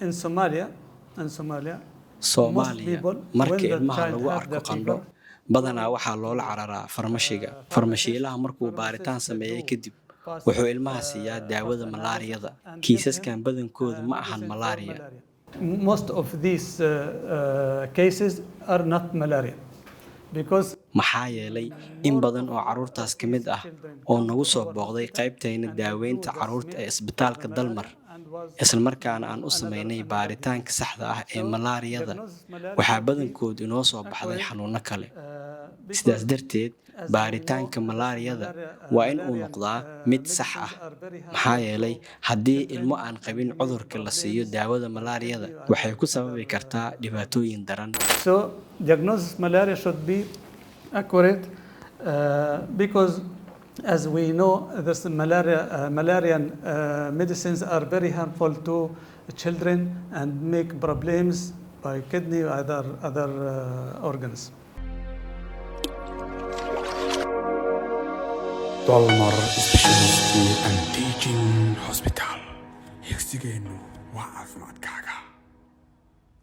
in Somalia, Soomaaliya marka ilmaha lagu arko qandho badanaa waxaa loola cararaa farmashiga. Farmashiilaha markuu baaritaan sameeyay kadib wuxuu ilmaha siiyaa daawada malaariyada. Kiisaskan badankoodu ma ahan malaria. Most of these cases are not malaria because maxaa yeelay in badan oo carruurtaas ka mid ah oo nagu soo booqday qaybtayna daaweynta carruurta ee isbitaalka Dalmar, isla markaana aan u sameynay baaritaanka saxda ah ee malaariyada, waxaa badankood inoo soo baxday xanuuno kale. Sidaas darteed, baaritaanka malaariyada waa in uu noqdaa mid sax ah, maxaa yeelay haddii ilmo aan qabin cudurka la siiyo daawada malaariyada waxay ku sababi kartaa dhibaatooyin daran. So diagnosis malaria should be accurate because as we know this malarian medicines are very harmful to children and make problems by kidney or other organs. Dalmar Specialty and Teaching Hospital. Higsigeenu waa caafimaadkaaga.